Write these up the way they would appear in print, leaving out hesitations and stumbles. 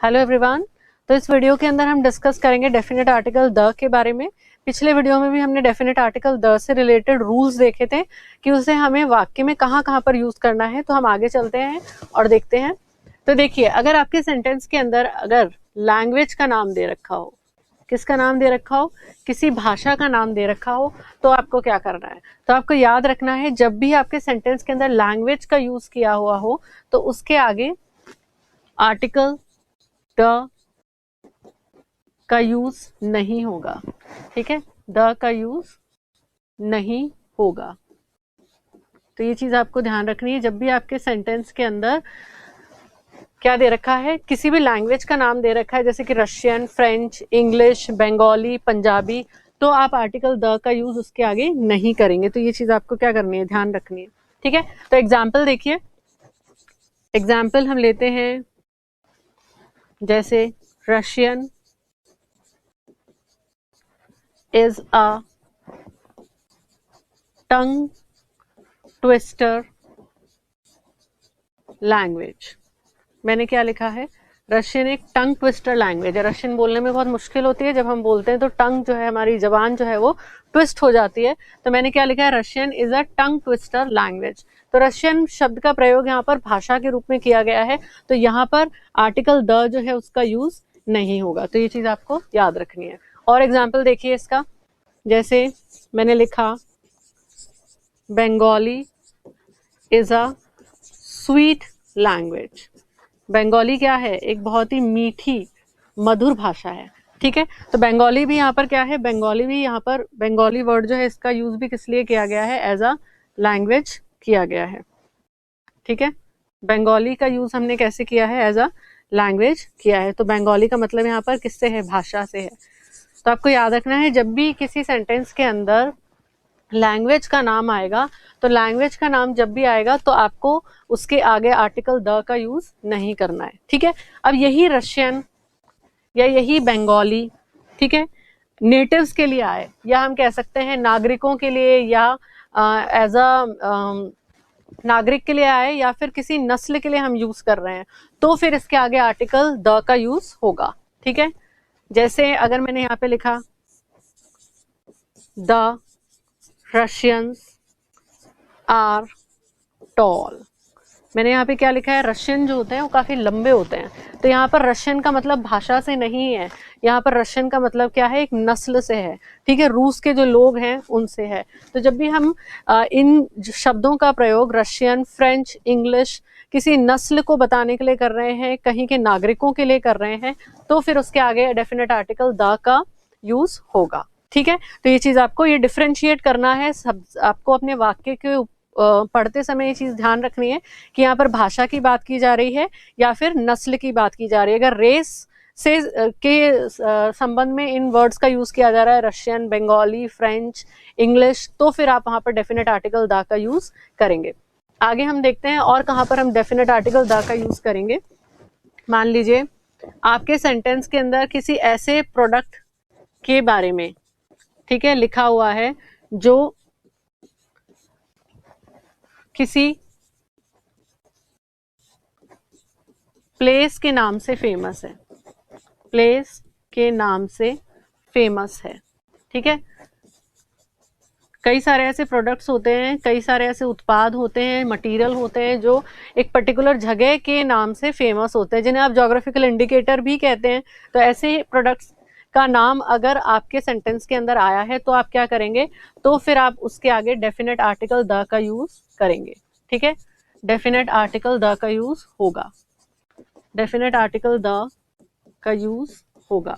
Hello everyone. तो इस video के अंदर हम डिस्कस करेंगे डेफिनेट आर्टिकल द के बारे में। पिछले वीडियो में भी हमने डेफिनेट आर्टिकल द से रिलेटेड रूल्स देखे थे कि उसे हमें वाक्य में कहाँ कहाँ पर यूज करना है। तो हम आगे चलते हैं और देखते हैं। तो देखिए, अगर आपके सेंटेंस के अंदर अगर लैंग्वेज का नाम दे रखा हो, किसका नाम दे रखा हो, किसी भाषा का नाम दे रखा हो, तो आपको क्या करना है। तो आपको याद रखना है, जब भी आपके सेंटेंस के अंदर लैंग्वेज का यूज किया हुआ हो तो उसके आगे आर्टिकल द का यूज नहीं होगा। ठीक है, द का यूज नहीं होगा। तो ये चीज आपको ध्यान रखनी है। जब भी आपके सेंटेंस के अंदर क्या दे रखा है, किसी भी लैंग्वेज का नाम दे रखा है, जैसे कि Russian, French, English, Bengali, Punjabi, तो आप आर्टिकल द का यूज उसके आगे नहीं करेंगे। तो ये चीज आपको क्या करनी है, ध्यान रखनी है। ठीक है, तो एग्जाम्पल देखिए। एग्जाम्पल हम लेते हैं, जैसे Russian is a tongue twister language। मैंने क्या लिखा है, रशियन एक टंग ट्विस्टर लैंग्वेज है। रशियन बोलने में बहुत मुश्किल होती है, जब हम बोलते हैं तो टंग जो है, हमारी जबान जो है वो ट्विस्ट हो जाती है। तो मैंने क्या लिखा है, Russian is a tongue twister language. तो रशियन शब्द का प्रयोग यहाँ पर भाषा के रूप में किया गया है, तो यहाँ पर आर्टिकल द जो है उसका यूज नहीं होगा। तो ये चीज आपको याद रखनी है। और एग्जाम्पल देखिए इसका, जैसे मैंने लिखा Bengali is a sweet language. Bengali क्या है, एक बहुत ही मीठी मधुर भाषा है। ठीक है, तो बंगाली भी यहाँ पर क्या है, बंगाली भी यहाँ पर, बंगाली वर्ड जो है इसका यूज भी किस लिए किया गया है, एज अ लैंग्वेज किया गया है। ठीक है, बंगाली का यूज हमने कैसे किया है, एज अ लैंग्वेज किया है। तो बंगाली का मतलब यहाँ पर किससे है, भाषा से है। तो आपको याद रखना है, जब भी किसी सेंटेंस के अंदर लैंग्वेज का नाम आएगा, तो लैंग्वेज का नाम जब भी आएगा तो आपको उसके आगे आर्टिकल द का यूज नहीं करना है। ठीक है, अब यही रशियन या यही बंगाली, ठीक है, नेटिव्स के लिए आए, या हम कह सकते हैं नागरिकों के लिए, या एज अ नागरिक के लिए आए, या फिर किसी नस्ल के लिए हम यूज कर रहे हैं, तो फिर इसके आगे आर्टिकल द का यूज होगा। ठीक है, जैसे अगर मैंने यहाँ पे लिखा द रशियंस आर टॉल, मैंने यहाँ पे क्या लिखा है, रशियन जो होते हैं वो काफी लंबे होते हैं। तो यहाँ पर रशियन का मतलब भाषा से नहीं है, यहाँ पर रशियन का मतलब क्या है, एक नस्ल से है। ठीक है, रूस के जो लोग हैं उनसे है। तो जब भी हम इन शब्दों का प्रयोग रशियन, फ्रेंच, इंग्लिश किसी नस्ल को बताने के लिए कर रहे हैं, कहीं के नागरिकों के लिए कर रहे हैं, तो फिर उसके आगे डेफिनेट आर्टिकल द का यूज होगा। ठीक है, तो ये चीज आपको ये डिफ्रेंशिएट करना है। सब आपको अपने वाक्य के पढ़ते समय ये चीज ध्यान रखनी है कि यहाँ पर भाषा की बात की जा रही है या फिर नस्ल की बात की जा रही है। अगर रेस से के संबंध में इन वर्ड्स का यूज किया जा रहा है, रशियन, बंगाली, फ्रेंच, इंग्लिश, तो फिर आप वहां पर डेफिनेट आर्टिकल द का यूज करेंगे। आगे हम देखते हैं और कहां पर हम डेफिनेट आर्टिकल द का यूज करेंगे। मान लीजिए आपके सेंटेंस के अंदर किसी ऐसे प्रोडक्ट के बारे में, ठीक है, लिखा हुआ है जो किसी प्लेस के नाम से फेमस है, प्लेस के नाम से फेमस है। ठीक है, कई सारे ऐसे प्रोडक्ट्स होते हैं, कई सारे ऐसे उत्पाद होते हैं, मटेरियल होते हैं जो एक पर्टिकुलर जगह के नाम से फेमस होते हैं, जिन्हें आप ज्योग्राफिकल इंडिकेटर भी कहते हैं। तो ऐसे प्रोडक्ट्स का नाम अगर आपके सेंटेंस के अंदर आया है तो आप क्या करेंगे, तो फिर आप उसके आगे डेफिनेट आर्टिकल द का यूज करेंगे। ठीक है, डेफिनेट आर्टिकल द का यूज होगा, डेफिनेट आर्टिकल द का यूज होगा।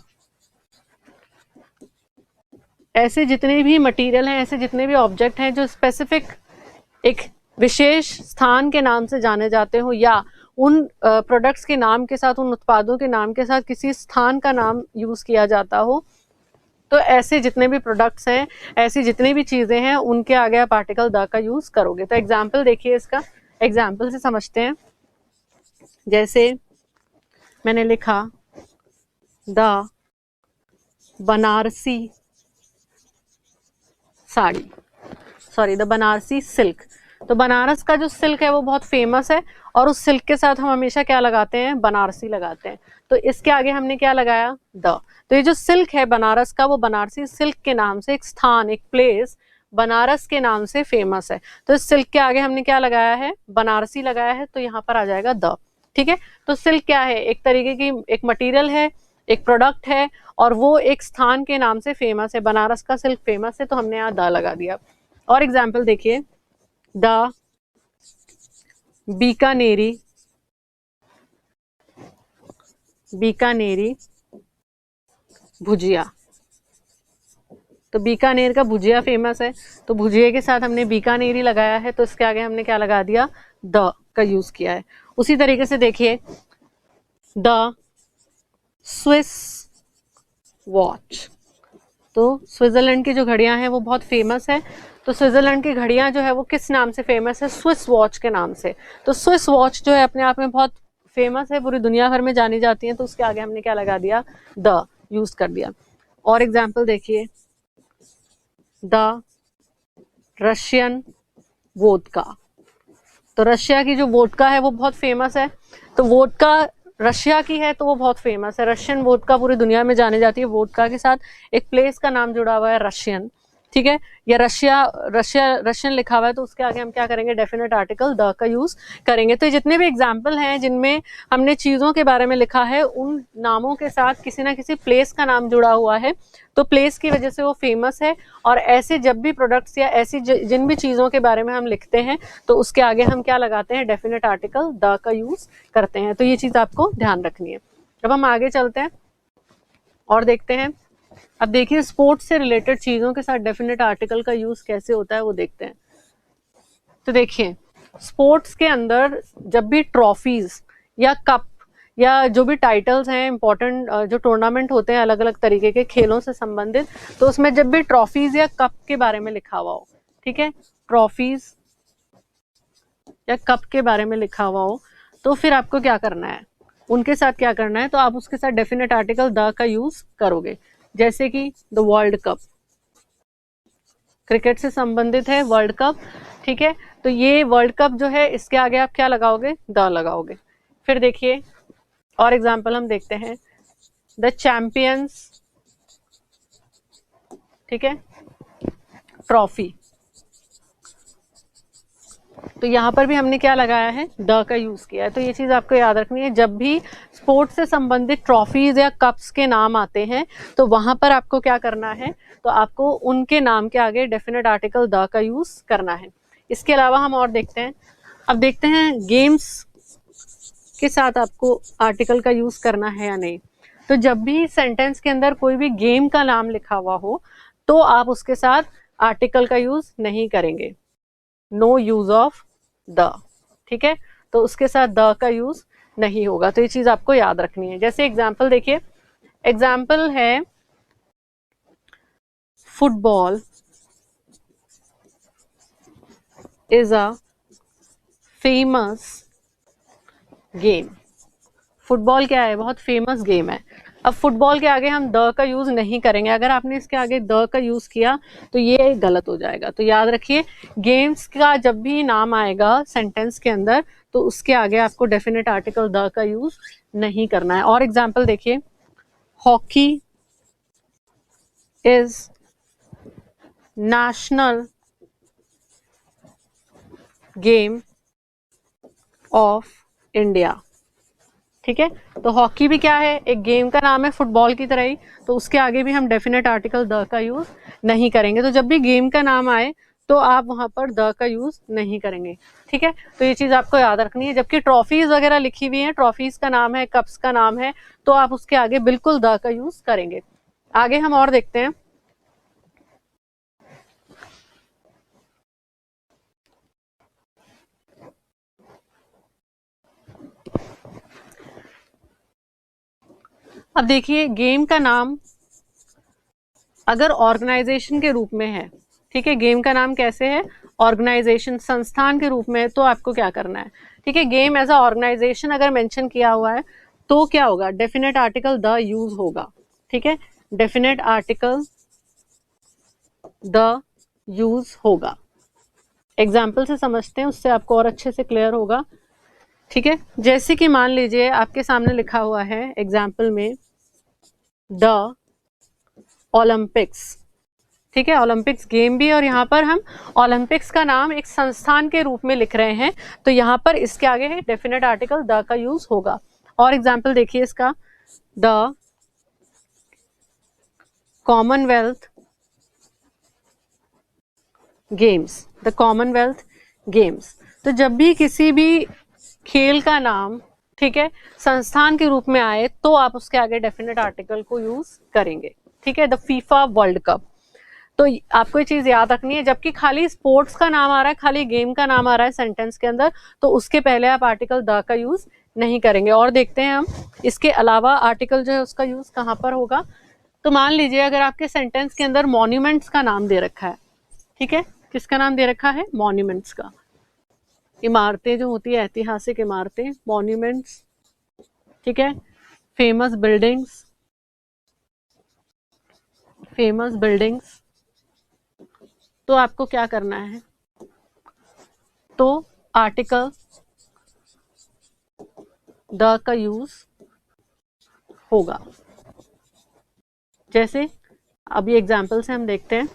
ऐसे जितने भी मटेरियल हैं, ऐसे जितने भी ऑब्जेक्ट हैं जो स्पेसिफिक एक विशेष स्थान के नाम से जाने जाते हो, या उन प्रोडक्ट्स के नाम के साथ, उन उत्पादों के नाम के साथ किसी स्थान का नाम यूज किया जाता हो, तो ऐसे जितने भी प्रोडक्ट्स हैं, ऐसी जितनी भी चीजें हैं, उनके आगे आप आर्टिकल द का यूज करोगे। तो एग्जाम्पल देखिए, इसका एग्जाम्पल से समझते हैं। जैसे मैंने लिखा the Banarasi sari, sorry the Banarasi silk. तो बनारस का जो सिल्क है वो बहुत फेमस है, और उस सिल्क के साथ हम हमेशा क्या लगाते हैं, बनारसी लगाते हैं। तो इसके आगे हमने क्या लगाया, द। तो ये जो सिल्क है बनारस का, वो बनारसी सिल्क के नाम से एक स्थान, एक प्लेस बनारस के नाम से फेमस है। तो इस सिल्क के आगे हमने क्या लगाया है, बनारसी लगाया है, तो यहाँ पर आ जाएगा द। ठीक है, तो सिल्क क्या है, एक तरीके की एक मटेरियल है, एक प्रोडक्ट है, और वो एक स्थान के नाम से फेमस है। बनारस का सिल्क फेमस है, तो हमने यहाँ द लगा दिया। और एग्जाम्पल देखिए, द बीकानेरी, बीकानेरी भुजिया। तो बीकानेर का भुजिया फेमस है, तो भुजिया के साथ हमने बीकानेरी लगाया है, तो इसके आगे हमने क्या लगा दिया, द का यूज किया है। उसी तरीके से देखिए, द स्विस वॉच। तो स्विट्जरलैंड की जो घड़ियां हैं वो बहुत फेमस है। तो स्विट्जरलैंड की घड़ियां जो है वो किस नाम से फेमस है, स्विस वॉच के नाम से। तो स्विस वॉच जो है अपने आप में बहुत फेमस है, पूरी दुनिया भर में जानी जाती है, तो उसके आगे हमने क्या लगा दिया, द यूज कर दिया। और एग्जाम्पल देखिए, द रशियन वोडका। तो रशिया की जो वोडका है वो बहुत फेमस है। तो वोडका रशिया की है तो वो बहुत फेमस है। रशियन वोडका पूरी दुनिया में जानी जाती है। वोडका के साथ एक प्लेस का नाम जुड़ा हुआ है, रशियन। ठीक है, या रशियन लिखा हुआ है, तो उसके आगे हम क्या करेंगे, डेफिनेट आर्टिकल द का यूज करेंगे। तो जितने भी एग्जाम्पल हैं जिनमें हमने चीजों के बारे में लिखा है, उन नामों के साथ किसी ना किसी प्लेस का नाम जुड़ा हुआ है, तो प्लेस की वजह से वो फेमस है। और ऐसे जब भी प्रोडक्ट्स या ऐसी जिन भी चीजों के बारे में हम लिखते हैं, तो उसके आगे हम क्या लगाते हैं, डेफिनेट आर्टिकल द का यूज करते हैं। तो ये चीज आपको ध्यान रखनी है। अब हम आगे चलते हैं और देखते हैं। अब देखिए, स्पोर्ट्स से रिलेटेड चीजों के साथ डेफिनेट आर्टिकल का यूज कैसे होता है वो देखते हैं। तो देखिए, स्पोर्ट्स के अंदर जब भी ट्रॉफीज या कप या जो भी टाइटल्स हैं, इंपॉर्टेंट जो टूर्नामेंट होते हैं अलग अलग तरीके के खेलों से संबंधित, तो उसमें जब भी ट्रॉफीज या कप के बारे में लिखा हुआ हो, ठीक है, ट्रॉफीज या कप के बारे में लिखा हुआ हो, तो फिर आपको क्या करना है, उनके साथ क्या करना है, तो आप उसके साथ डेफिनेट आर्टिकल द का यूज करोगे। जैसे कि द वर्ल्ड कप, क्रिकेट से संबंधित है वर्ल्ड कप। ठीक है, तो ये वर्ल्ड कप जो है, इसके आगे आप क्या लगाओगे, द लगाओगे। फिर देखिए, और एग्जाम्पल हम देखते हैं, द चैंपियंस, ठीक है, ट्रॉफी। तो यहाँ पर भी हमने क्या लगाया है, द का यूज किया है। तो ये चीज आपको याद रखनी है, जब भी स्पोर्ट्स से संबंधित ट्रॉफीज या कप्स के नाम आते हैं, तो वहां पर आपको क्या करना है, तो आपको उनके नाम के आगे डेफिनेट आर्टिकल द का यूज करना है। इसके अलावा हम और देखते हैं। अब देखते हैं गेम्स के साथ आपको आर्टिकल का यूज करना है या नहीं। तो जब भी सेंटेंस के अंदर कोई भी गेम का नाम लिखा हुआ हो, तो आप उसके साथ आर्टिकल का यूज नहीं करेंगे, नो यूज ऑफ द। ठीक है, तो उसके साथ द का यूज नहीं होगा। तो ये चीज आपको याद रखनी है। जैसे एग्जाम्पल देखिए, एग्जाम्पल है football is a famous game. Football क्या है, बहुत फेमस गेम है। अब फुटबॉल के आगे हम द का यूज नहीं करेंगे। अगर आपने इसके आगे द का यूज किया तो ये गलत हो जाएगा। तो याद रखिए, गेम्स का जब भी नाम आएगा सेंटेंस के अंदर, तो उसके आगे आपको डेफिनेट आर्टिकल द का यूज नहीं करना है। और एग्जाम्पल देखिए, hockey is national game of India. ठीक है, तो हॉकी भी क्या है, एक गेम का नाम है फुटबॉल की तरह ही, तो उसके आगे भी हम डेफिनेट आर्टिकल द का यूज नहीं करेंगे। तो जब भी गेम का नाम आए तो आप वहां पर द का यूज नहीं करेंगे। ठीक है, तो ये चीज आपको याद रखनी है। जबकि ट्रॉफीज वगैरह लिखी हुई है, ट्रॉफीज का नाम है, कप्स का नाम है, तो आप उसके आगे बिल्कुल द का यूज करेंगे। आगे हम और देखते हैं। अब देखिए, गेम का नाम अगर ऑर्गेनाइजेशन के रूप में है, ठीक है, गेम का नाम कैसे है, ऑर्गेनाइजेशन, संस्थान के रूप में, तो आपको क्या करना है, ठीक है, गेम एज अ ऑर्गेनाइजेशन अगर मेंशन किया हुआ है तो क्या होगा, डेफिनेट आर्टिकल द यूज होगा। ठीक है, डेफिनेट आर्टिकल द यूज होगा। एग्जाम्पल से समझते हैं, उससे आपको और अच्छे से क्लियर होगा। ठीक है, जैसे कि मान लीजिए आपके सामने लिखा हुआ है एग्जाम्पल में द ओलंपिक्स। ठीक है, ओलंपिक्स गेम भी, और यहाँ पर हम ओलंपिक्स का नाम एक संस्थान के रूप में लिख रहे हैं, तो यहाँ पर इसके आगे डेफिनेट आर्टिकल द का यूज होगा। और एग्जाम्पल देखिए इसका, the Commonwealth games, the Commonwealth games. तो जब भी किसी भी खेल का नाम, ठीक है, संस्थान के रूप में आए तो आप उसके आगे डेफिनेट आर्टिकल को यूज करेंगे। ठीक है, द फीफा वर्ल्ड कप, तो आपको ये चीज याद रखनी है, जबकि खाली स्पोर्ट्स का नाम आ रहा है, खाली गेम का नाम आ रहा है सेंटेंस के अंदर, तो उसके पहले आप आर्टिकल द का यूज नहीं करेंगे। और देखते हैं हम इसके अलावा आर्टिकल जो है उसका यूज कहाँ पर होगा। तो मान लीजिए अगर आपके सेंटेंस के अंदर मॉन्यूमेंट्स का नाम दे रखा है, ठीक है, किसका नाम दे रखा है, मॉन्यूमेंट्स का, इमारतें जो होती है ऐतिहासिक इमारतें, मॉन्यूमेंट्स। ठीक है, फेमस बिल्डिंग्स, फेमस बिल्डिंग्स, तो आपको क्या करना है, तो आर्टिकल द का यूज होगा। जैसे अभी एग्जाम्पल से हम देखते हैं।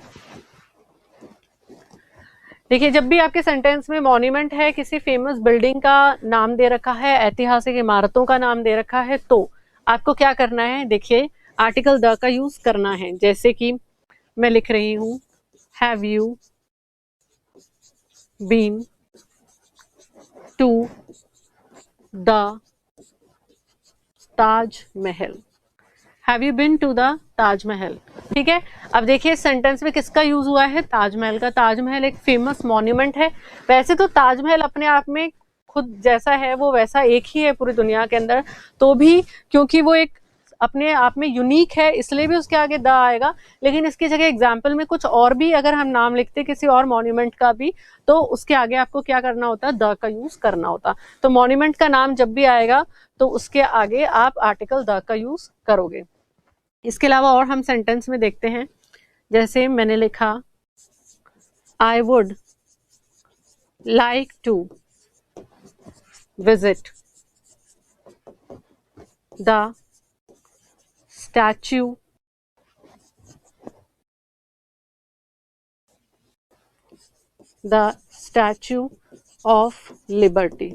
देखिए, जब भी आपके सेंटेंस में मॉन्यूमेंट है, किसी फेमस बिल्डिंग का नाम दे रखा है, ऐतिहासिक इमारतों का नाम दे रखा है, तो आपको क्या करना है, देखिए आर्टिकल द का यूज करना है। जैसे कि मैं लिख रही हूं, have you been to the Taj Mahal, have you been to the Taj Mahal. ठीक है, अब देखिए सेंटेंस में किसका यूज हुआ है, ताजमहल का। ताजमहल एक फेमस मॉन्यूमेंट है। वैसे तो ताजमहल अपने आप में खुद जैसा है वो वैसा एक ही है पूरी दुनिया के अंदर, तो भी क्योंकि वो एक अपने आप में यूनिक है इसलिए भी उसके आगे द आएगा। लेकिन इसकी जगह एग्जाम्पल में कुछ और भी अगर हम नाम लिखते किसी और मॉन्यूमेंट का भी, तो उसके आगे आपको क्या करना होता, द का यूज करना होता। तो मॉन्यूमेंट का नाम जब भी आएगा तो उसके आगे आप आर्टिकल द का यूज करोगे। इसके अलावा और हम सेंटेंस में देखते हैं, जैसे मैंने लिखा, I would like to visit the Statue of Liberty.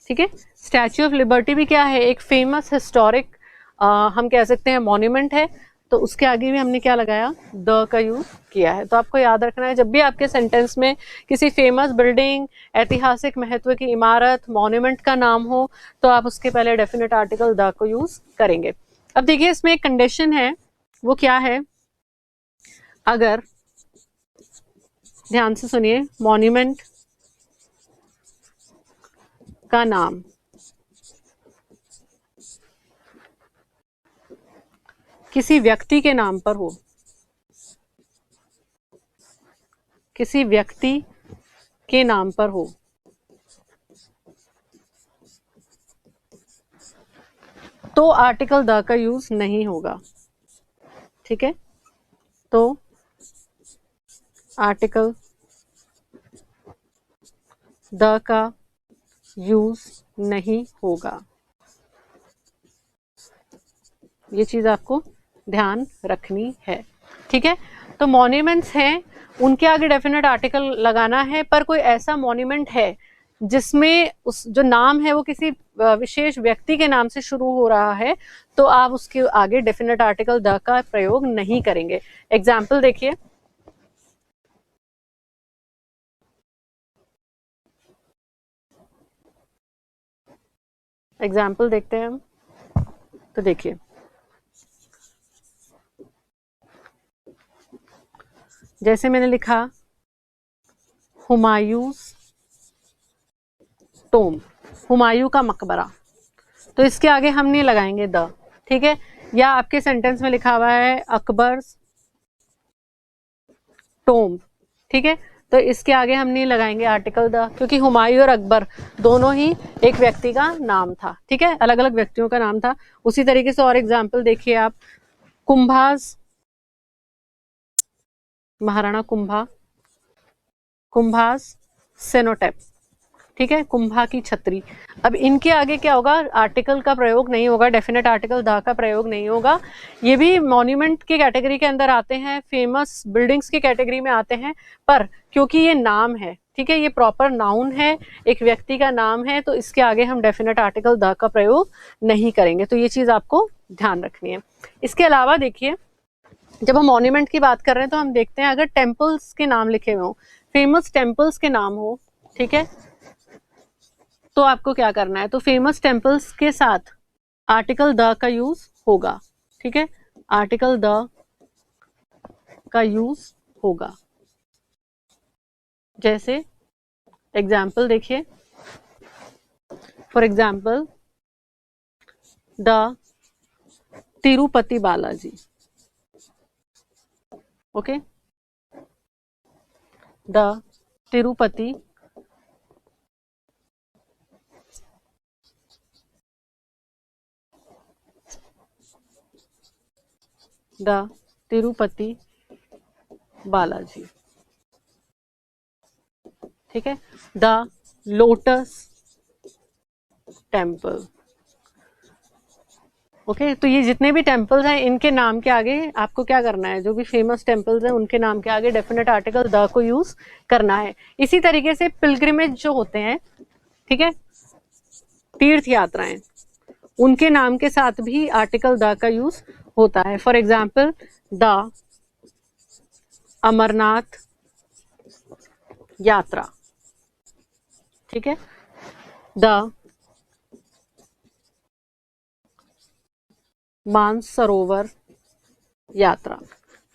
ठीक है, स्टैच्यू ऑफ लिबर्टी भी क्या है, एक फेमस हिस्टोरिक हम कह सकते हैं मॉन्यूमेंट है, तो उसके आगे भी हमने क्या लगाया, द का यूज किया है। तो आपको याद रखना है, जब भी आपके सेंटेंस में किसी फेमस बिल्डिंग, ऐतिहासिक महत्व की इमारत, मॉन्यूमेंट का नाम हो, तो आप उसके पहले डेफिनेट आर्टिकल द को यूज करेंगे। अब देखिए इसमें एक कंडीशन है, वो क्या है, अगर ध्यान से सुनिए, मॉन्यूमेंट का नाम किसी व्यक्ति के नाम पर हो, किसी व्यक्ति के नाम पर हो, तो आर्टिकल द का यूज नहीं होगा। ठीक है, तो आर्टिकल द का यूज नहीं होगा। ये चीज आपको ध्यान रखनी है। ठीक है, तो मॉन्यूमेंट्स हैं, उनके आगे डेफिनेट आर्टिकल लगाना है, पर कोई ऐसा मॉन्यूमेंट है जिसमें उस जो नाम है वो किसी विशेष व्यक्ति के नाम से शुरू हो रहा है, तो आप उसके आगे डेफिनेट आर्टिकल द का प्रयोग नहीं करेंगे। एग्जाम्पल देखिए, एग्जाम्पल देखते हैं हम। तो देखिए, जैसे मैंने लिखा, हुमायूंस टोम, हुमायूं का मकबरा, तो इसके आगे हम नहीं लगाएंगे द। ठीक है, या आपके सेंटेंस में लिखा हुआ है अकबर टोम, ठीक है, तो इसके आगे हम नहीं लगाएंगे आर्टिकल द, क्योंकि हुमायूं और अकबर दोनों ही एक व्यक्ति का नाम था। ठीक है, अलग अलग व्यक्तियों का नाम था। उसी तरीके से और एग्जाम्पल देखिए आप, कुंभाज, महाराणा कुंभा, कुंभास सेनोटाइप, ठीक है, कुंभा की छतरी। अब इनके आगे क्या होगा, आर्टिकल का प्रयोग नहीं होगा, डेफिनेट आर्टिकल द का प्रयोग नहीं होगा। ये भी मॉन्यूमेंट की कैटेगरी के अंदर आते हैं, फेमस बिल्डिंग्स की कैटेगरी में आते हैं, पर क्योंकि ये नाम है, ठीक है, ये प्रॉपर नाउन है, एक व्यक्ति का नाम है, तो इसके आगे हम डेफिनेट आर्टिकल द का प्रयोग नहीं करेंगे। तो ये चीज आपको ध्यान रखनी है। इसके अलावा देखिए, जब हम मॉन्यूमेंट की बात कर रहे हैं तो हम देखते हैं अगर टेम्पल्स के नाम लिखे हुए हो, फेमस टेम्पल्स के नाम हो, ठीक है, तो आपको क्या करना है, तो फेमस टेम्पल्स के साथ आर्टिकल द का यूज होगा, ठीक है, आर्टिकल द का यूज होगा। जैसे एग्जाम्पल देखिए, for example the Tirupati Balaji, okay, the Tirupati the Tirupati Balaji, ठीक है, द लोटस टेम्पल, ओके। तो ये जितने भी टेम्पल्स हैं इनके नाम के आगे आपको क्या करना है, जो भी फेमस टेम्पल्स हैं उनके नाम के आगे डेफिनेट आर्टिकल द को यूज करना है। इसी तरीके से पिलग्रिमेज जो होते हैं, ठीक है, तीर्थ यात्राएं, उनके नाम के साथ भी आर्टिकल द का यूज होता है। फॉर एग्जाम्पल द अमरनाथ यात्रा, ठीक है, द मानसरोवर यात्रा।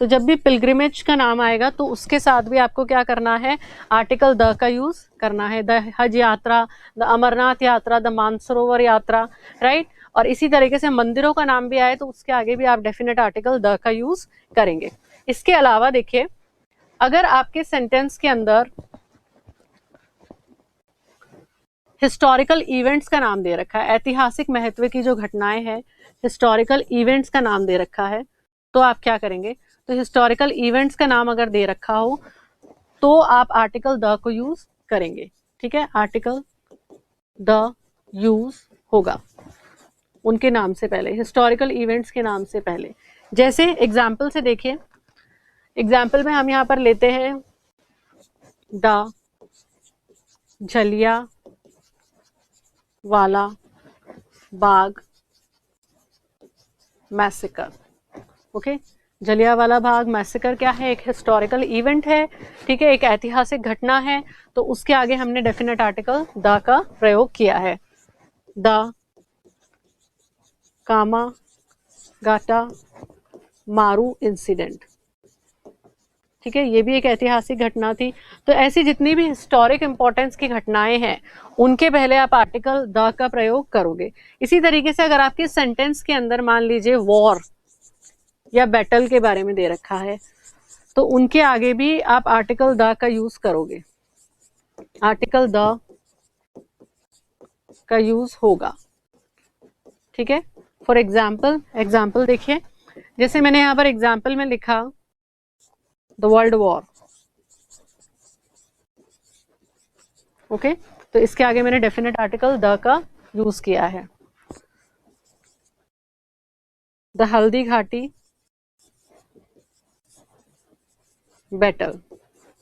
तो जब भी पिलग्रिमेज का नाम आएगा तो उसके साथ भी आपको क्या करना है, आर्टिकल द का यूज करना है। द हज यात्रा, द अमरनाथ यात्रा, द मानसरोवर यात्रा, राइट। और इसी तरीके से मंदिरों का नाम भी आए तो उसके आगे भी आप डेफिनेट आर्टिकल द का यूज करेंगे। इसके अलावा देखिए, अगर आपके सेंटेंस के अंदर हिस्टोरिकल इवेंट्स का नाम दे रखा है, ऐतिहासिक महत्व की जो घटनाएं हैं, हिस्टोरिकल इवेंट्स का नाम दे रखा है, तो आप क्या करेंगे, तो हिस्टोरिकल इवेंट्स का नाम अगर दे रखा हो तो आप आर्टिकल द को यूज करेंगे, ठीक है, आर्टिकल द यूज होगा उनके नाम से पहले, हिस्टोरिकल इवेंट्स के नाम से पहले। जैसे एग्जाम्पल से देखिए, एग्जाम्पल में हम यहां पर लेते हैं द जलिया वाला बाग massacre, okay. Jallianwala Bagh massacre क्या है, एक हिस्टोरिकल इवेंट है, ठीक है, एक ऐतिहासिक घटना है, तो उसके आगे हमने डेफिनेट आर्टिकल द का प्रयोग किया है। द कामागाटा मारू इंसिडेंट, ठीक है, ये भी एक ऐतिहासिक घटना थी। तो ऐसी जितनी भी हिस्टोरिक इंपॉर्टेंस की घटनाएं हैं उनके पहले आप आर्टिकल द का प्रयोग करोगे। इसी तरीके से अगर आपके सेंटेंस के अंदर मान लीजिए वॉर या बैटल के बारे में दे रखा है तो उनके आगे भी आप आर्टिकल द का यूज करोगे, आर्टिकल द का यूज होगा, ठीक है। फॉर एग्जाम्पल देखिए, जैसे मैंने यहाँ पर एग्जाम्पल में लिखा द वर्ल्ड वॉर, ओके, तो इसके आगे मैंने डेफिनेट आर्टिकल द का यूज किया है। द हल्दी घाटी बैटल,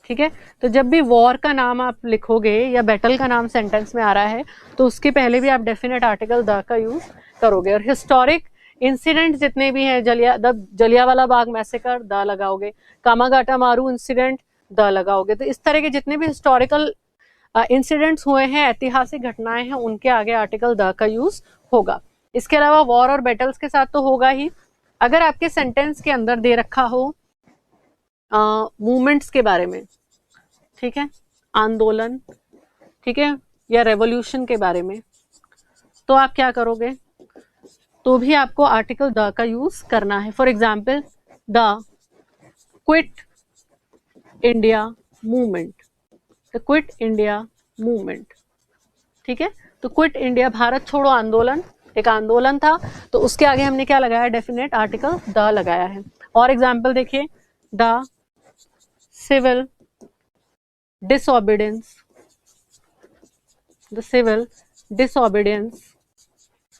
ठीक है। तो जब भी वॉर का नाम आप लिखोगे या बैटल का नाम सेंटेंस में आ रहा है तो उसके पहले भी आप डेफिनेट आर्टिकल द का यूज करोगे। और हिस्टोरिक इंसिडेंट जितने भी हैं, जलियांवाला बाग मैसेकर द लगाओगे, कामागाटा मारू इंसिडेंट द लगाओगे। तो इस तरह के जितने भी हिस्टोरिकल इंसिडेंट्स हुए हैं, ऐतिहासिक घटनाएं हैं, उनके आगे आर्टिकल द का यूज होगा। इसके अलावा वॉर और बैटल्स के साथ तो होगा ही। अगर आपके सेंटेंस के अंदर दे रखा हो मूवमेंट्स के बारे में, ठीक है, आंदोलन, ठीक है, या रेवोल्यूशन के बारे में, तो आप क्या करोगे, तो भी आपको आर्टिकल द का यूज करना है। For example the quit India movement, the quit India movement, ठीक है। तो क्विट इंडिया, भारत छोड़ो आंदोलन, एक आंदोलन था, तो उसके आगे हमने क्या लगाया, डेफिनेट आर्टिकल द लगाया है। और एग्जाम्पल देखिए, the civil disobedience, the civil disobedience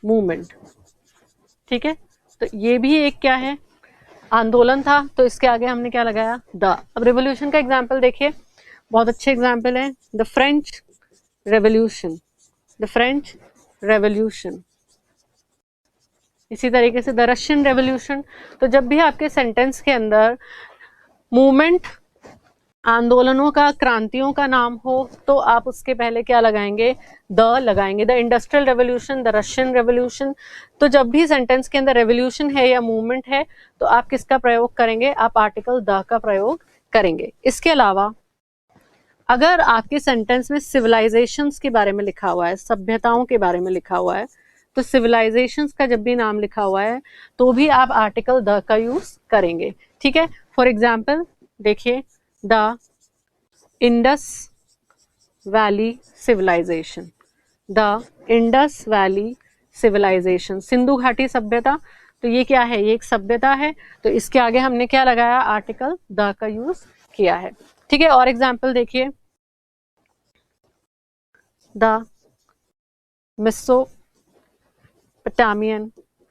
movement। ठीक है, तो ये भी एक क्या है, आंदोलन था, तो इसके आगे हमने क्या लगाया, द। अब रेवोल्यूशन का एग्जाम्पल देखिए, बहुत अच्छे एग्जाम्पल है, the French revolution, the French revolution. इसी तरीके से द रशियन रेवोल्यूशन। तो जब भी आपके सेंटेंस के अंदर मूवमेंट, आंदोलनों का, क्रांतियों का नाम हो, तो आप उसके पहले क्या लगाएंगे, द लगाएंगे। The industrial revolution, the Russian revolution. तो जब भी सेंटेंस के अंदर रेवोल्यूशन है या मूवमेंट है, तो आप किसका प्रयोग करेंगे, आप आर्टिकल द का प्रयोग करेंगे। इसके अलावा अगर आपके सेंटेंस में सिविलाइजेशंस के बारे में लिखा हुआ है, सभ्यताओं के बारे में लिखा हुआ है, तो सिविलाइजेशंस का जब भी नाम लिखा हुआ है तो भी आप आर्टिकल द का यूज करेंगे। ठीक है, फॉर एग्जाम्पल देखिए, the Indus Valley civilisation, the Indus Valley civilisation, Sindhu घाटी सभ्यता। तो ये क्या है, ये एक सभ्यता है, तो इसके आगे हमने क्या लगाया, आर्टिकल द का यूज किया है। ठीक है, और एग्जाम्पल देखिए, द मेसोपोटामियन।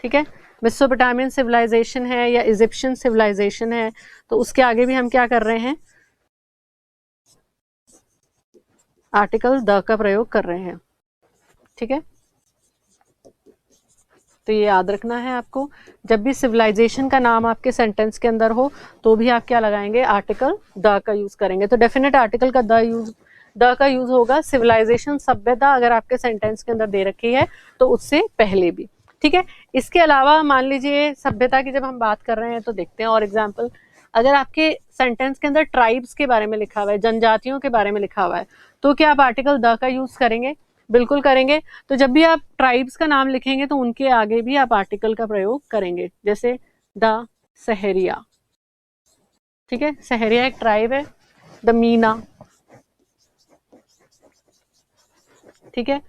ठीक है, मेसोपोटामियन सिविलाइजेशन है या इजिप्शियन सिविलाइजेशन है, तो उसके आगे भी हम क्या कर रहे हैं, आर्टिकल द का प्रयोग कर रहे हैं। ठीक है, तो ये याद रखना है आपको, जब भी सिविलाइजेशन का नाम आपके सेंटेंस के अंदर हो तो भी आप क्या लगाएंगे, आर्टिकल द का यूज करेंगे। तो डेफिनेट आर्टिकल का द का यूज होगा सिविलाइजेशन, सभ्यता अगर आपके सेंटेंस के अंदर दे रखी है तो उससे पहले भी। ठीक है, इसके अलावा मान लीजिए सभ्यता की जब हम बात कर रहे हैं तो देखते हैं और एग्जाम्पल, अगर आपके सेंटेंस के अंदर ट्राइब्स के बारे में लिखा हुआ है, जनजातियों के बारे में लिखा हुआ है, तो क्या आप आर्टिकल द का यूज करेंगे, बिल्कुल करेंगे। तो जब भी आप ट्राइब्स का नाम लिखेंगे तो उनके आगे भी आप आर्टिकल का प्रयोग करेंगे, जैसे द सहरिया। ठीक है, सहरिया एक ट्राइब है, द मीना। ठीक है,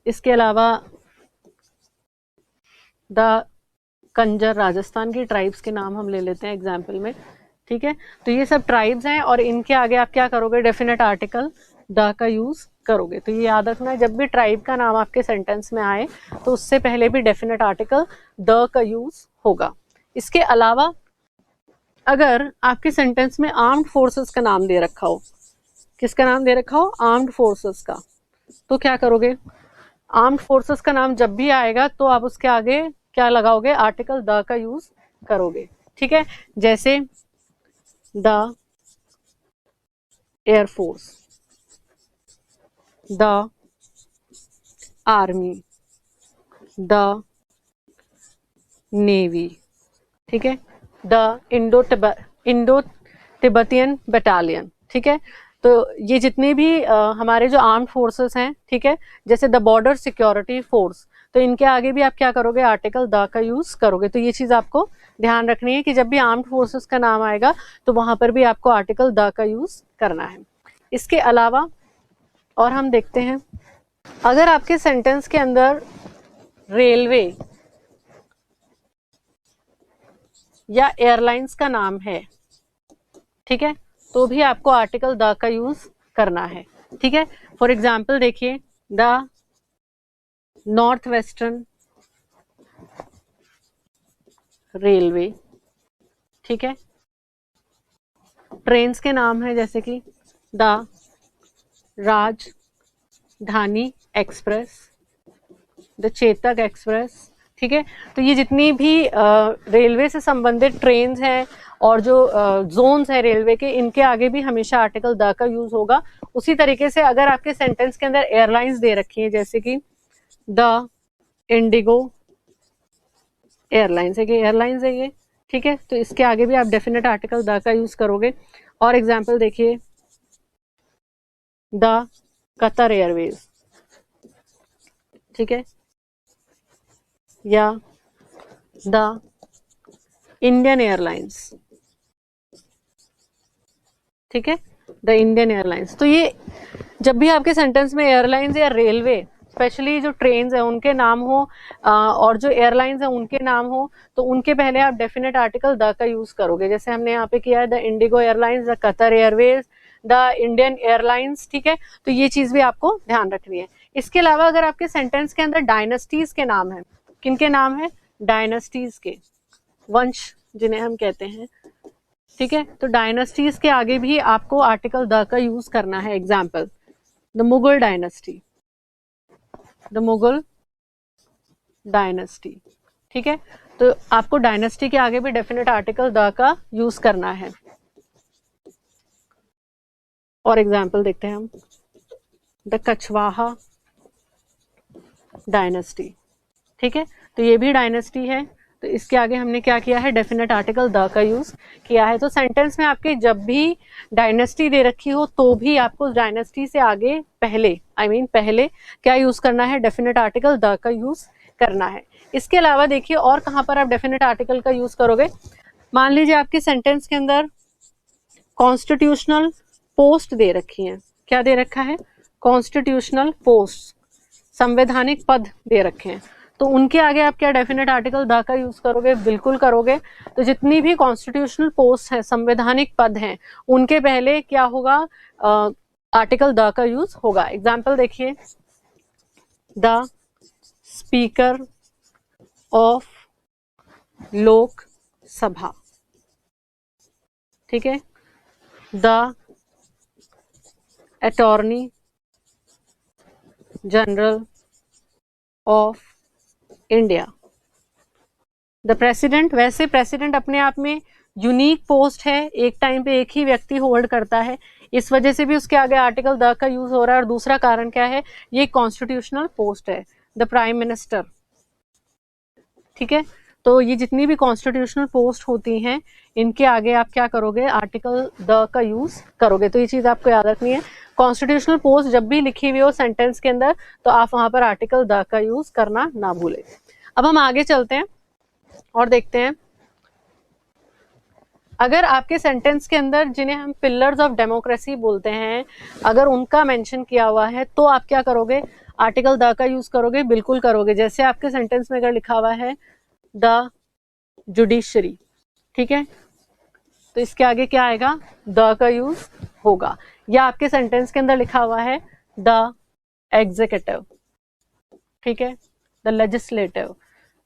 इसके अलावा द कंजर, राजस्थान की ट्राइब्स के नाम हम ले लेते हैं एग्जाम्पल में। ठीक है, तो ये सब ट्राइब्स हैं और इनके आगे आप क्या करोगे, डेफिनेट आर्टिकल द का यूज करोगे। तो ये याद रखना है, जब भी ट्राइब का नाम आपके सेंटेंस में आए तो उससे पहले भी डेफिनेट आर्टिकल द का यूज होगा। इसके अलावा अगर आपके सेंटेंस में आर्म्ड फोर्सेस का नाम दे रखा हो, किसका नाम दे रखा हो, आर्म्ड फोर्सेस का, तो क्या करोगे, आर्म्ड फोर्सेस का नाम जब भी आएगा तो आप उसके आगे क्या लगाओगे, आर्टिकल द का यूज करोगे। ठीक है, जैसे the air force, the army, the navy. ठीक है, द इंडो तिब्बतियन बटालियन। ठीक है, तो ये जितने भी हमारे जो आर्म्ड फोर्सेस हैं, ठीक है, जैसे द बॉर्डर सिक्योरिटी फोर्स, तो इनके आगे भी आप क्या करोगे, आर्टिकल द का यूज करोगे। तो ये चीज आपको ध्यान रखनी है कि जब भी आर्म्ड फोर्सेस का नाम आएगा तो वहां पर भी आपको आर्टिकल द का यूज करना है। इसके अलावा और हम देखते हैं, अगर आपके सेंटेंस के अंदर रेलवे या एयरलाइंस का नाम है, ठीक है, तो भी आपको आर्टिकल द का यूज करना है। ठीक है, फॉर एग्जाम्पल देखिए, द नॉर्थ वेस्टर्न रेलवे। ठीक है, ट्रेन्स के नाम है जैसे कि द राजधानी एक्सप्रेस, द चेतक एक्सप्रेस। ठीक है, तो ये जितनी भी रेलवे से संबंधित ट्रेन्स हैं और जो जोन्स है रेलवे के, इनके आगे भी हमेशा आर्टिकल द का यूज होगा। उसी तरीके से अगर आपके सेंटेंस के अंदर एयरलाइंस दे रखी है, जैसे कि द इंडिगो एयरलाइंस है, कि एयरलाइंस है ये, ठीक है, तो इसके आगे भी आप डेफिनेट आर्टिकल द का यूज करोगे। और एग्जाम्पल देखिए, द कतर एयरवेज, ठीक है, या द इंडियन एयरलाइंस। ठीक है, द इंडियन एयरलाइंस। तो ये जब भी आपके सेंटेंस में एयरलाइंस या रेलवे, स्पेशली जो ट्रेन्स है उनके नाम हो और जो एयरलाइंस है उनके नाम हो, तो उनके पहले आप डेफिनेट आर्टिकल द का यूज करोगे। जैसे हमने यहाँ पे किया है, the Indigo airlines, the Qatar Airways, the Indian airlines, ठीक है। तो ये चीज भी आपको ध्यान रखनी है। इसके अलावा अगर आपके सेंटेंस के अंदर डायनेस्टीज के नाम है, किनके नाम है? डायनेस्टीज के, वंश जिन्हें हम कहते हैं, ठीक है। तो डायनेस्टीज के आगे भी आपको आर्टिकल द का यूज करना है। Example, the Mughal dynasty, the Mughal dynasty, ठीक है। तो आपको डायनेस्टी के आगे भी डेफिनेट आर्टिकल द का यूज करना है। और एग्जाम्पल देखते हैं हम, द कछवाहा डायनेस्टी, ठीक है। तो ये भी डायनेस्टी है, तो इसके आगे हमने क्या किया है? डेफिनेट आर्टिकल द का यूज किया है। तो सेंटेंस में आपके जब भी डायनेस्टी दे रखी हो तो भी आपको डायनेस्टी से आगे पहले पहले क्या यूज करना है? डेफिनेट आर्टिकल द का यूज करना है। इसके अलावा देखिए और कहां पर आप डेफिनेट आर्टिकल का यूज करोगे। मान लीजिए आपके सेंटेंस के अंदर कॉन्स्टिट्यूशनल पोस्ट दे रखी है। क्या दे रखा है? कॉन्स्टिट्यूशनल पोस्ट, संवैधानिक पद दे रखे हैं। तो उनके आगे आप क्या डेफिनेट आर्टिकल द का यूज करोगे? बिल्कुल करोगे। तो जितनी भी कॉन्स्टिट्यूशनल पोस्ट है, संवैधानिक पद हैं, उनके पहले क्या होगा? आर्टिकल द का यूज होगा। एग्जाम्पल देखिए, द स्पीकर ऑफ लोक सभा, ठीक है। The attorney general of India, the president. वैसे प्रेसिडेंट अपने आप में यूनिक पोस्ट है, एक टाइम पे एक ही व्यक्ति होल्ड करता है, इस वजह से भी उसके आगे आर्टिकल द का यूज हो रहा है। और दूसरा कारण क्या है? ये कॉन्स्टिट्यूशनल पोस्ट है। द प्राइम मिनिस्टर, ठीक है। तो ये जितनी भी कॉन्स्टिट्यूशनल पोस्ट होती हैं, इनके आगे आप क्या करोगे? आर्टिकल द का यूज करोगे। तो ये चीज आपको याद रखनी है। कॉन्स्टिट्यूशनल पोस्ट जब भी लिखी हुई हो सेंटेंस के अंदर, तो आप वहां पर आर्टिकल द का यूज करना ना भूलें। अब हम आगे चलते हैं और देखते हैं, अगर आपके सेंटेंस के अंदर जिन्हें हम पिलर्स ऑफ डेमोक्रेसी बोलते हैं, अगर उनका मेंशन किया हुआ है, तो आप क्या करोगे? आर्टिकल द का यूज करोगे? बिल्कुल करोगे। जैसे आपके सेंटेंस में अगर लिखा हुआ है द जुडिशरी, ठीक है, तो इसके आगे क्या आएगा? द का यूज होगा। या आपके सेंटेंस के अंदर लिखा हुआ है द एग्जीक्यूटिव, ठीक है, द लेजिस्लेटिव,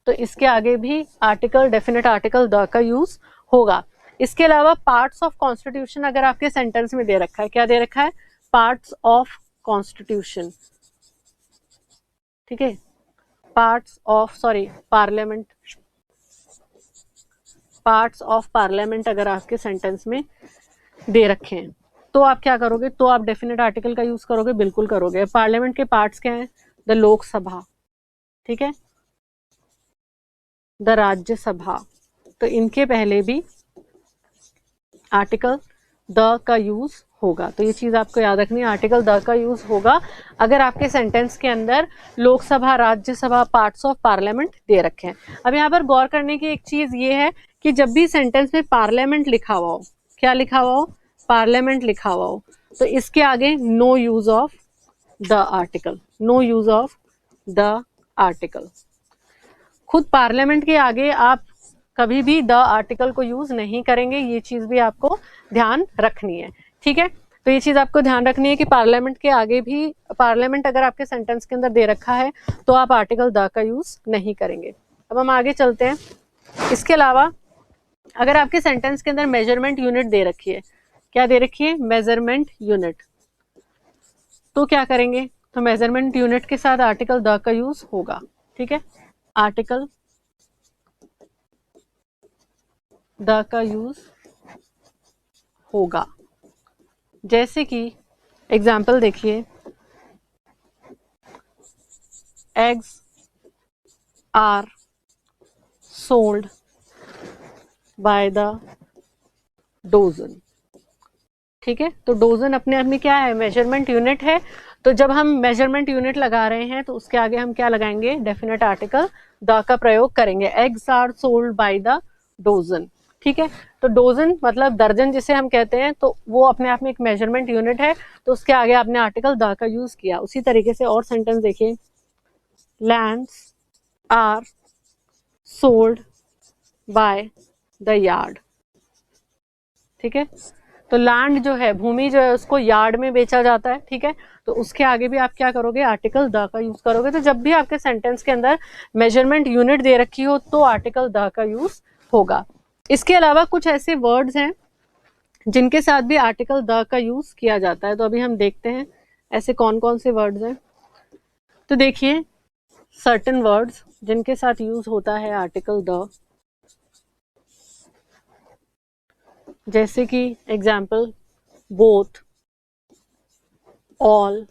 तो इसके आगे भी आर्टिकल डेफिनेट आर्टिकल द का यूज होगा। इसके अलावा पार्ट्स ऑफ कॉन्स्टिट्यूशन अगर आपके सेंटेंस में दे रखा है, क्या दे रखा है? पार्ट्स ऑफ कॉन्स्टिट्यूशन, ठीक है, पार्लियामेंट, पार्ट्स ऑफ पार्लियामेंट अगर आपके सेंटेंस में दे रखे हैं, तो आप क्या करोगे? तो आप डेफिनेट आर्टिकल का यूज करोगे? बिल्कुल करोगे। पार्लियामेंट के पार्ट्स क्या हैं? द लोकसभा, ठीक है, द राज्यसभा, तो इनके पहले भी आर्टिकल द का यूज होगा। तो ये चीज आपको याद रखनी है, आर्टिकल द का यूज होगा अगर आपके सेंटेंस के अंदर Lok Sabha, Rajya Sabha, parts of parliament दे रखे हैं। अब यहाँ पर गौर करने की एक चीज ये है कि जब भी सेंटेंस में पार्लियामेंट लिखा हुआ हो, क्या लिखा हुआ हो? पार्लियामेंट लिखा हुआ हो, तो इसके आगे no use of the article, no use of the article. खुद पार्लियामेंट के आगे आप कभी भी द आर्टिकल को यूज नहीं करेंगे, ये चीज भी आपको ध्यान रखनी है, ठीक है। तो ये चीज आपको ध्यान रखनी है कि पार्लियामेंट के आगे भी, पार्लियामेंट अगर आपके सेंटेंस के अंदर दे रखा है तो आप आर्टिकल द का यूज नहीं करेंगे। अब हम आगे चलते हैं। इसके अलावा अगर आपके सेंटेंस के अंदर मेजरमेंट यूनिट दे रखी है, क्या दे रखी है? मेजरमेंट यूनिट, तो क्या करेंगे? तो मेजरमेंट यूनिट के साथ आर्टिकल द का यूज होगा, ठीक है, आर्टिकल द का यूज होगा। जैसे कि एग्जाम्पल देखिए, eggs are sold by the dozen, ठीक है। तो डोजन अपने आप में क्या है? मेजरमेंट यूनिट है। तो जब हम मेजरमेंट यूनिट लगा रहे हैं तो उसके आगे हम क्या लगाएंगे? डेफिनेट आर्टिकल द का प्रयोग करेंगे। Eggs are sold by the dozen, ठीक है। तो डोजन मतलब दर्जन जिसे हम कहते हैं, तो वो अपने आप में एक मेजरमेंट यूनिट है, तो उसके आगे आपने आर्टिकल द का यूज किया। उसी तरीके से और सेंटेंस देखिए, lands are sold by the yard, ठीक है। तो लैंड जो है, भूमि जो है, उसको यार्ड में बेचा जाता है, ठीक है। तो उसके आगे भी आप क्या करोगे, आर्टिकल द का यूज करोगे। तो जब भी आपके सेंटेंस के अंदर मेजरमेंट यूनिट दे रखी हो तो आर्टिकल द का यूज होगा। इसके अलावा कुछ ऐसे वर्ड्स हैं जिनके साथ भी आर्टिकल द का यूज किया जाता है। तो अभी हम देखते हैं ऐसे कौन कौन से वर्ड्स हैं। तो देखिए, सर्टेन वर्ड्स जिनके साथ यूज होता है आर्टिकल द, जैसे कि एग्जाम्पल बोथ, ऑल,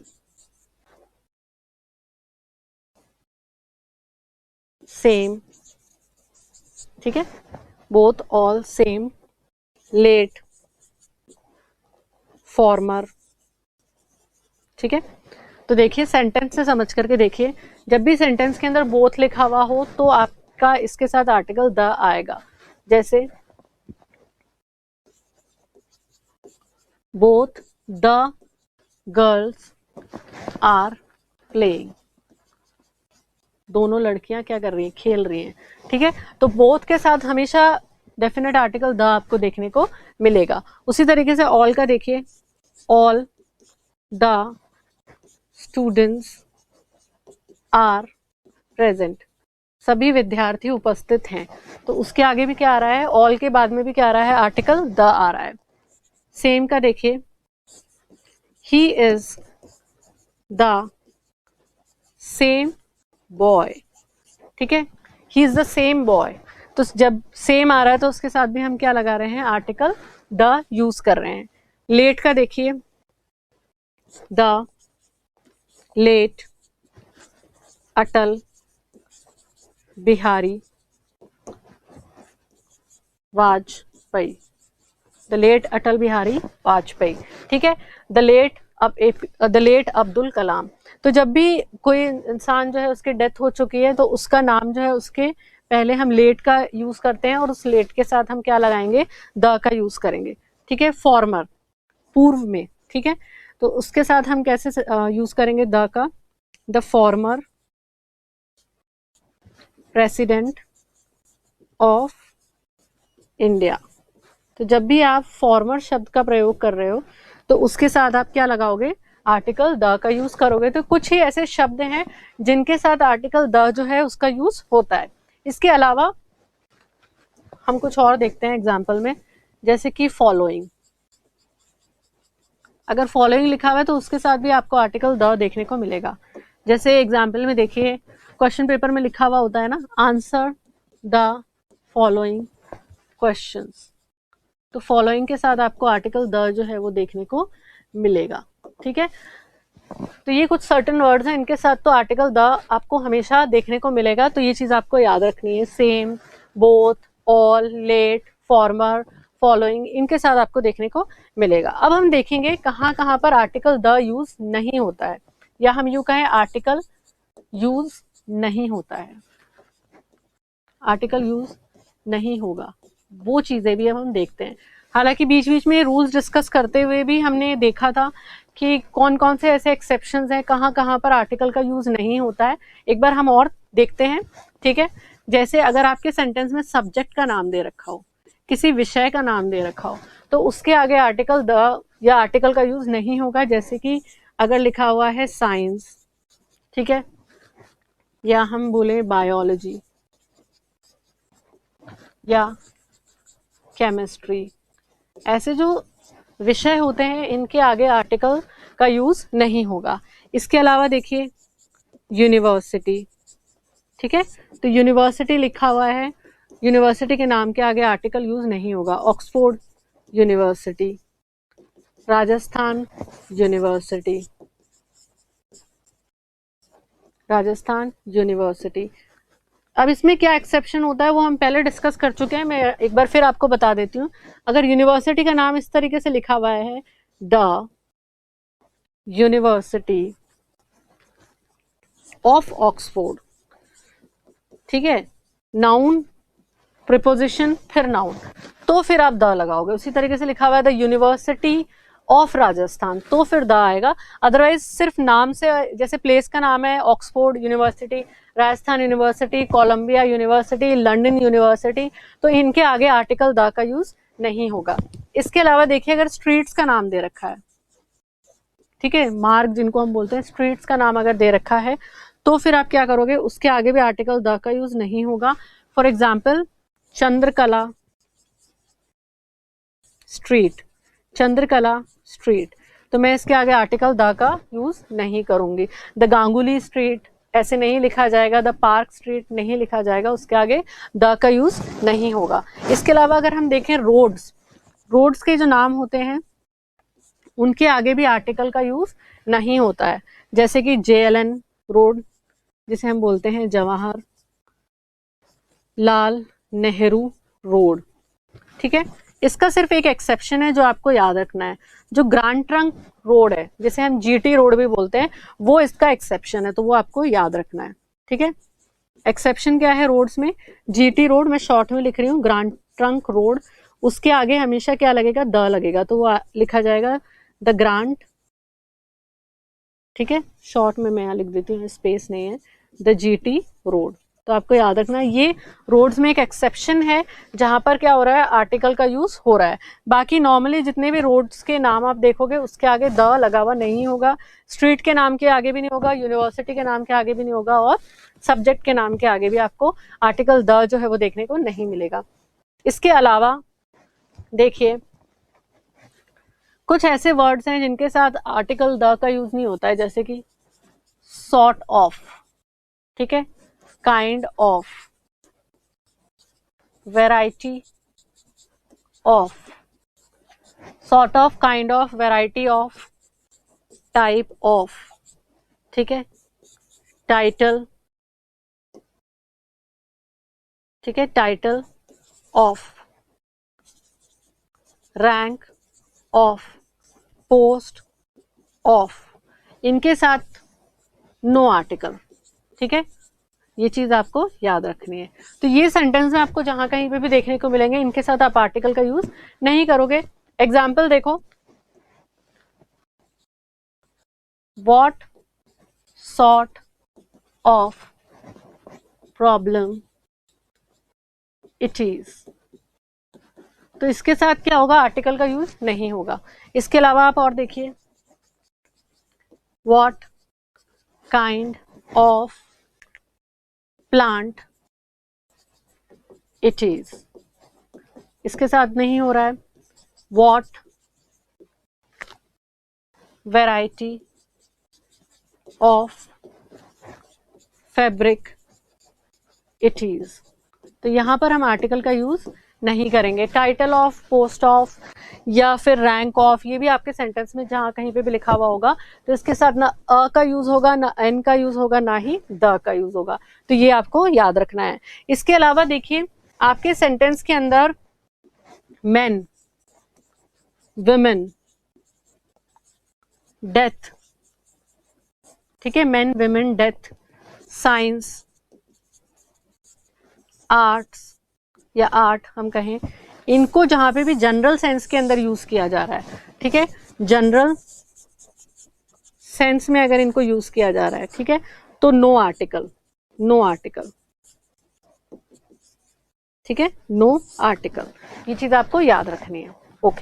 सेम, ठीक है, both, all, same, latter, former, ठीक है। तो देखिए, सेंटेंस से समझ करके देखिए, जब भी सेंटेंस के अंदर बोथ लिखा हुआ हो तो आपका इसके साथ आर्टिकल द आएगा। जैसे both the girls are playing, दोनों लड़कियां क्या कर रही हैं, खेल रही हैं, ठीक है। तो बोथ के साथ हमेशा डेफिनेट आर्टिकल द आपको देखने को मिलेगा। उसी तरीके से ऑल का देखिए, all the students are present, सभी विद्यार्थी उपस्थित हैं। तो उसके आगे भी क्या आ रहा है, ऑल के बाद में भी क्या आ रहा है, आर्टिकल द आ रहा है। सेम का देखिए, he is the same boy, ठीक है, he is the same boy. तो जब सेम आ रहा है तो उसके साथ भी हम क्या लगा रहे हैं, आर्टिकल द यूज कर रहे हैं। लेट का देखिए, the late Atal Bihari Vajpayee, the late Atal Bihari Vajpayee, ठीक है। The late Abdul Kalam. तो जब भी कोई इंसान जो है उसकी डेथ हो चुकी है तो उसका नाम जो है उसके पहले हम लेट का यूज करते हैं और उस लेट के साथ हम क्या लगाएंगे, द का यूज करेंगे, ठीक है। फॉर्मर, पूर्व में, ठीक है। तो उसके साथ हम कैसे यूज करेंगे द का, the former president of India. तो जब भी आप फॉर्मर शब्द का प्रयोग कर रहे हो तो उसके साथ आप क्या लगाओगे, आर्टिकल द का यूज करोगे। तो कुछ ही ऐसे शब्द हैं जिनके साथ आर्टिकल द जो है उसका यूज होता है। इसके अलावा हम कुछ और देखते हैं एग्जाम्पल में, जैसे कि फॉलोइंग। अगर फॉलोइंग लिखा हुआ है तो उसके साथ भी आपको आर्टिकल द देखने को मिलेगा। जैसे एग्जाम्पल में देखिए, क्वेश्चन पेपर में लिखा हुआ होता है ना, आंसर द फॉलोइंग क्वेश्चंस। तो फॉलोइंग के साथ आपको आर्टिकल द जो है वो देखने को मिलेगा, ठीक है। तो ये कुछ सर्टेन वर्ड्स हैं, इनके साथ तो आर्टिकल द आपको हमेशा देखने को मिलेगा। तो ये चीज आपको याद रखनी है, same, both, all, latter, former, following, इनके साथ आपको देखने को मिलेगा। अब हम देखेंगे कहाँ कहाँ पर आर्टिकल द यूज नहीं होता है, या हम यूं कहें आर्टिकल यूज नहीं होता है, आर्टिकल यूज नहीं होगा, वो चीजें भी अब हम देखते हैं। हालांकि बीच बीच में रूल्स डिस्कस करते हुए भी हमने देखा था कि कौन कौन से ऐसे एक्सेप्शंस हैं, कहाँ कहाँ पर आर्टिकल का यूज नहीं होता है। एक बार हम और देखते हैं, ठीक है। जैसे अगर आपके सेंटेंस में सब्जेक्ट का नाम दे रखा हो, किसी विषय का नाम दे रखा हो, तो उसके आगे आर्टिकल द या आर्टिकल का यूज नहीं होगा। जैसे कि अगर लिखा हुआ है साइंस, ठीक है, या हम बोले बायोलॉजी या केमिस्ट्री, ऐसे जो विषय होते हैं इनके आगे आर्टिकल का यूज नहीं होगा। इसके अलावा देखिए यूनिवर्सिटी, ठीक है, तो यूनिवर्सिटी लिखा हुआ है, यूनिवर्सिटी के नाम के आगे आर्टिकल यूज नहीं होगा। Oxford University, Rajasthan university, Rajasthan university. अब इसमें क्या एक्सेप्शन होता है वो हम पहले डिस्कस कर चुके हैं, मैं एक बार फिर आपको बता देती हूँ। अगर यूनिवर्सिटी का नाम इस तरीके से लिखा हुआ है, द यूनिवर्सिटी ऑफ ऑक्सफोर्ड, ठीक है, नाउन, प्रिपोजिशन, फिर नाउन, तो फिर आप द लगाओगे। उसी तरीके से लिखा हुआ है द यूनिवर्सिटी ऑफ राजस्थान, तो फिर द आएगा। अदरवाइज सिर्फ नाम से, जैसे प्लेस का नाम है Oxford University, Rajasthan University, Columbia University, London University, तो इनके आगे आर्टिकल द का यूज नहीं होगा। इसके अलावा देखिए अगर स्ट्रीट्स का नाम दे रखा है, ठीक है, मार्ग जिनको हम बोलते हैं, स्ट्रीट्स का नाम अगर दे रखा है तो फिर आप क्या करोगे, उसके आगे भी आर्टिकल द का यूज नहीं होगा। For example Chandrakala street, Chandrakala street, तो मैं इसके आगे आर्टिकल द का यूज नहीं करूंगी। द गांगुली स्ट्रीट ऐसे नहीं लिखा जाएगा, द पार्क स्ट्रीट नहीं लिखा जाएगा, उसके आगे द का यूज नहीं होगा। इसके अलावा अगर हम देखें रोड्स, रोड्स के जो नाम होते हैं उनके आगे भी आर्टिकल का यूज नहीं होता है, जैसे कि JLN रोड जिसे हम बोलते हैं जवाहर लाल नेहरू रोड, ठीक है। इसका सिर्फ एक एक्सेप्शन है जो आपको याद रखना है, जो ग्रांड ट्रंक रोड है जिसे हम GT रोड भी बोलते हैं, वो इसका एक्सेप्शन है, तो वो आपको याद रखना है, ठीक है। एक्सेप्शन क्या है रोड्स में, GT रोड मैं शॉर्ट में लिख रही हूँ, ग्रांड ट्रंक रोड, उसके आगे हमेशा क्या लगेगा, द लगेगा, तो वो लिखा जाएगा द ग्रांड, ठीक है, शॉर्ट में मैं यहाँ लिख देती हूँ, स्पेस नहीं है, द GT रोड। तो आपको याद रखना है ये रोड्स में एक एक्सेप्शन है जहां पर क्या हो रहा है, आर्टिकल का यूज हो रहा है। बाकी नॉर्मली जितने भी रोड्स के नाम आप देखोगे उसके आगे द लगा हुआ नहीं होगा, स्ट्रीट के नाम के आगे भी नहीं होगा, यूनिवर्सिटी के नाम के आगे भी नहीं होगा, और सब्जेक्ट के नाम के आगे भी आपको आर्टिकल द जो है वो देखने को नहीं मिलेगा। इसके अलावा देखिए कुछ ऐसे वर्ड्स हैं जिनके साथ आर्टिकल द का यूज नहीं होता है, जैसे कि सॉर्ट ऑफ, ठीक है, kind of, variety of, sort of, kind of, variety of, type of, ठीक है, टाइटल, ठीक है, title of, rank of, post of, इनके साथ नो आर्टिकल, ठीक है, ये चीज आपको याद रखनी है। तो ये सेंटेंस में आपको जहां कहीं पे भी देखने को मिलेंगे, इनके साथ आप आर्टिकल का यूज नहीं करोगे। एग्जाम्पल देखो, what sort of problem it is, तो इसके साथ क्या होगा, आर्टिकल का यूज नहीं होगा। इसके अलावा आप और देखिए, what kind of plant it is, इसके साथ नहीं हो रहा है। What variety of fabric it is, तो यहां पर हम आर्टिकल का यूज नहीं करेंगे। टाइटल ऑफ, पोस्ट ऑफ या फिर रैंक ऑफ, ये भी आपके सेंटेंस में जहां कहीं पे भी लिखा हुआ होगा तो इसके साथ ना अ का यूज होगा, ना एन का यूज होगा, ना ही द का यूज होगा, तो ये आपको याद रखना है। इसके अलावा देखिए आपके सेंटेंस के अंदर मेन, विमेन, डेथ, ठीक है, main women death, science, arts या आर्ट हम कहें, इनको जहां पे भी जनरल सेंस के अंदर यूज किया जा रहा है, ठीक है, जनरल सेंस में अगर इनको यूज किया जा रहा है, ठीक है, तो नो आर्टिकल, नो आर्टिकल, ठीक है, नो आर्टिकल, ये चीज आपको याद रखनी है। ओके।